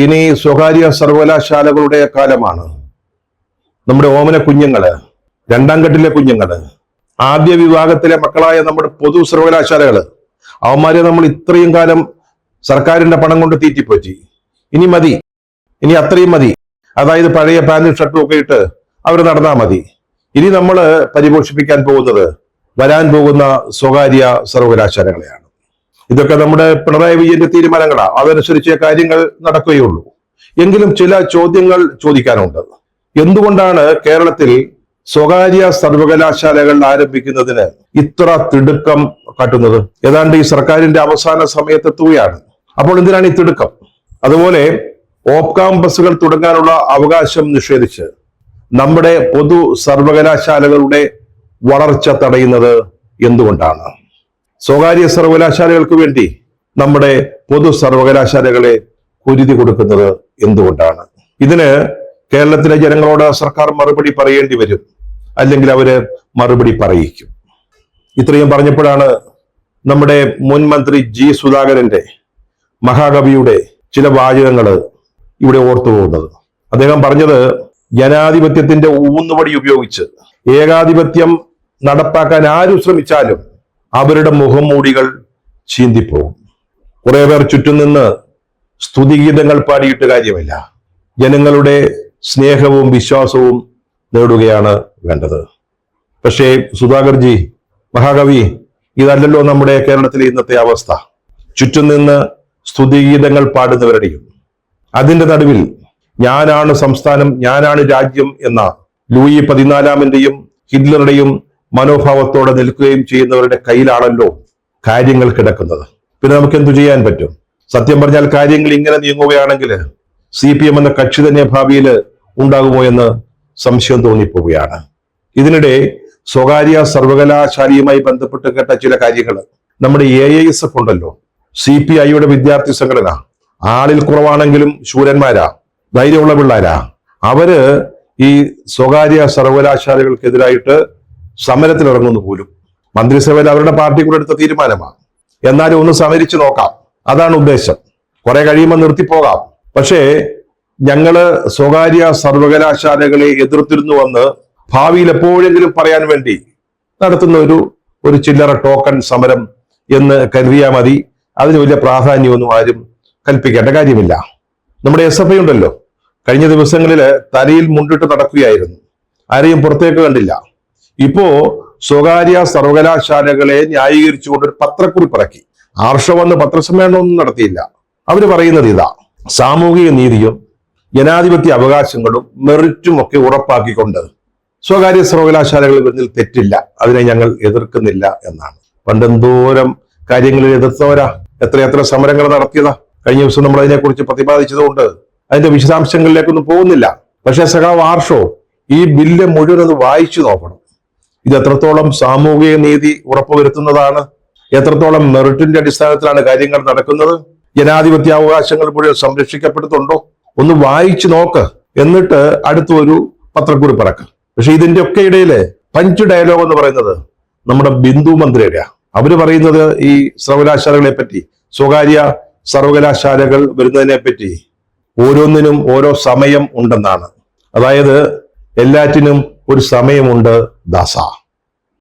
ഇനി സ്വകാര്യ സർവകലാശാലകളുടെ കാലമാണ്. നമ്മുടെ ഓമന കുഞ്ഞുങ്ങള്, രണ്ടാം ഘട്ടിലെ കുഞ്ഞുങ്ങള്, ആദ്യ വിഭാഗത്തിലെ മക്കളായ നമ്മുടെ പൊതു സർവകലാശാലകള്, അവന്മാരെ നമ്മൾ ഇത്രയും കാലം സർക്കാരിന്റെ പണം കൊണ്ട് തീറ്റിപ്പോറ്റി. ഇനി മതി, ഇനി അത്രയും മതി. അതായത് പഴയ പാന്റും ഷർട്ടും ഒക്കെ ഇട്ട് അവർ നടന്നാൽ മതി. ഇനി നമ്മൾ പരിപോഷിപ്പിക്കാൻ പോകുന്നത് വരാൻ പോകുന്ന സ്വകാര്യ സർവകലാശാലകളെയാണ്. ഇതൊക്കെ നമ്മുടെ പിണറായി വിജയന്റെ തീരുമാനങ്ങളാണ്. അതനുസരിച്ച് കാര്യങ്ങൾ നടക്കുകയുള്ളൂ. എങ്കിലും ചില ചോദ്യങ്ങൾ ചോദിക്കാനുണ്ട്. എന്തുകൊണ്ടാണ് കേരളത്തിൽ സ്വകാര്യ സർവകലാശാലകൾ ആരംഭിക്കുന്നതിന് ഇത്ര തിടുക്കം കാട്ടുന്നത്? ഏതാണ്ട് ഈ സർക്കാരിന്റെ അവസാന സമയത്തെത്തുകയാണ്. അപ്പോൾ എന്തിനാണ് ഈ തിടുക്കം? അതുപോലെ ഓഫ് ക്യാമ്പസുകൾ തുടങ്ങാനുള്ള അവകാശം നിഷേധിച്ച് നമ്മുടെ പൊതു സർവകലാശാലകളുടെ വളർച്ച തടയുന്നത് എന്തുകൊണ്ടാണ്? സ്വകാര്യ സർവകലാശാലകൾക്ക് വേണ്ടി നമ്മുടെ പൊതു സർവകലാശാലകളെ കുരുതി കൊടുക്കുന്നത് എന്തുകൊണ്ടാണ്? ഇതിന് കേരളത്തിലെ ജനങ്ങളോട് സർക്കാർ മറുപടി പറയേണ്ടി വരും, അല്ലെങ്കിൽ അവര് മറുപടി പറയിക്കും. ഇത്രയും പറഞ്ഞപ്പോഴാണ് നമ്മുടെ മുൻ മന്ത്രി ജി സുധാകരന്റെ, മഹാകവിയുടെ ചില വാചകങ്ങൾ ഇവിടെ ഓർത്തു പോകുന്നത്. അദ്ദേഹം പറഞ്ഞത്, ജനാധിപത്യത്തിന്റെ ഊന്നുവടി ഉപയോഗിച്ച് ഏകാധിപത്യം നടപ്പാക്കാൻ ആര് ശ്രമിച്ചാലും അവരുടെ മുഖംമൂടികൾ ചീന്തിപ്പോകും. കുറെ പേർ ചുറ്റും നിന്ന് സ്തുതിഗീതങ്ങൾ പാടിയിട്ട് കാര്യമില്ല. ജനങ്ങളുടെ സ്നേഹവും വിശ്വാസവും നേടുകയാണ് വേണ്ടത്. പക്ഷേ സുധാകർജി, മഹാകവി, ഇതല്ലല്ലോ നമ്മുടെ കേരളത്തിലെ ഇന്നത്തെ അവസ്ഥ. ചുറ്റും നിന്ന് സ്തുതിഗീതങ്ങൾ പാടുന്നവരുടെയും അതിന്റെ നടുവിൽ ഞാനാണ് സംസ്ഥാനം, ഞാനാണ് രാജ്യം എന്ന ലൂയി 14-ന്റെയും ഹിറ്റ്ലറുടെയും മനോഭാവത്തോടെ നിൽക്കുകയും ചെയ്യുന്നവരുടെ കയ്യിലാണല്ലോ കാര്യങ്ങൾ കിടക്കുന്നത്. പിന്നെ നമുക്ക് എന്തു ചെയ്യാൻ പറ്റും? സത്യം പറഞ്ഞാൽ കാര്യങ്ങൾ ഇങ്ങനെ നീങ്ങുകയാണെങ്കിൽ CPM എന്ന കക്ഷി തന്നെ ഭാവിയിൽ ഉണ്ടാകുമോ എന്ന് സംശയം തോന്നിപ്പോവുകയാണ്. ഇതിനിടെ സ്വകാര്യ സർവകലാശാലയുമായി ബന്ധപ്പെട്ട് കേട്ട ചില കാര്യങ്ങൾ, നമ്മുടെ AISF ഉണ്ടല്ലോ, CPIയുടെ വിദ്യാർത്ഥി സംഘടന, ആളിൽ കുറവാണെങ്കിലും ശൂരന്മാരാ, ധൈര്യമുള്ള പിള്ളേരാ. അവര് ഈ സ്വകാര്യ സർവകലാശാലകൾക്കെതിരായിട്ട് സമരത്തിലിറങ്ങുന്നു പോലും. മന്ത്രിസഭയിൽ അവരുടെ പാർട്ടി കൂടെ എടുത്ത തീരുമാനമാണ്. എന്നാലും ഒന്ന് സമരിച്ചു നോക്കാം, അതാണ് ഉദ്ദേശം. കുറെ കഴിയുമ്പോൾ നിർത്തിപ്പോകാം. പക്ഷേ ഞങ്ങള് സ്വകാര്യ സർവകലാശാലകളെ എതിർത്തിരുന്നുവെന്ന് ഭാവിയിൽ എപ്പോഴെങ്കിലും പറയാൻ വേണ്ടി നടത്തുന്ന ഒരു ചില്ലറ ടോക്കൺ സമരം എന്ന് കരുതിയാൽ മതി. അതിന് വലിയ പ്രാധാന്യമൊന്നും ആരും കൽപ്പിക്കേണ്ട കാര്യമില്ല. നമ്മുടെ SFI ഉണ്ടല്ലോ, കഴിഞ്ഞ ദിവസങ്ങളിൽ തലയിൽ മുണ്ടിട്ട് നടക്കുകയായിരുന്നു. ആരെയും പുറത്തേക്ക് കണ്ടില്ല. ഇപ്പോ സ്വകാര്യ സർവകലാശാലകളെ ന്യായീകരിച്ചുകൊണ്ട് ഒരു പത്രക്കുറിപ്പ് ഇറക്കി. ആർഷവെന്ന് പത്രസമ്മേളനമൊന്നും നടത്തിയില്ല. അവര് പറയുന്നത് ഇതാ: സാമൂഹിക നീതിയും ജനാധിപത്യ അവകാശങ്ങളും മെറിറ്റും ഒക്കെ ഉറപ്പാക്കിക്കൊണ്ട് സ്വകാര്യ സർവകലാശാലകളിൽ വരുന്നതിൽ തെറ്റില്ല, അതിനെ ഞങ്ങൾ എതിർക്കുന്നില്ല എന്നാണ്. പണ്ടെന്തോരം കാര്യങ്ങളിൽ എതിർത്തവരാ, എത്രയെത്ര സമരങ്ങൾ നടത്തിയതാ. കഴിഞ്ഞ ദിവസം നമ്മൾ അതിനെക്കുറിച്ച് പ്രതിപാദിച്ചതുകൊണ്ട് അതിന്റെ വിശദാംശങ്ങളിലേക്കൊന്നും പോകുന്നില്ല. പക്ഷെ സഖാവ് ആർഷോ ഈ ബില്ല് മുഴുവൻ ഒന്ന് വായിച്ചു നോക്കണം. ഇത് എത്രത്തോളം സാമൂഹിക നീതി ഉറപ്പുവരുത്തുന്നതാണ്, എത്രത്തോളം മെറിറ്റിന്റെ അടിസ്ഥാനത്തിലാണ് കാര്യങ്ങൾ നടക്കുന്നത്, ജനാധിപത്യ അവകാശങ്ങൾ മുഴുവൻ സംരക്ഷിക്കപ്പെടുന്നുണ്ടോ, ഒന്ന് വായിച്ചു നോക്ക്. എന്നിട്ട് അടുത്തൊരു പത്രക്കുറിപ്പ് ഇറക്കുക. പക്ഷെ ഇതിന്റെ ഒക്കെ ഇടയില് പഞ്ച് ഡയലോഗ് എന്ന് പറയുന്നത് നമ്മുടെ ബിന്ദു മന്ത്രിയുടെ. അവര് പറയുന്നത് ഈ സർവകലാശാലകളെ പറ്റി, സ്വകാര്യ സർവകലാശാലകൾ വരുന്നതിനെ പറ്റി ഓരോന്നിനും ഓരോ സമയം ഉണ്ടെന്നാണ്. അതായത് എല്ലാറ്റിനും ഒരു സമയമുണ്ട് ദാസ.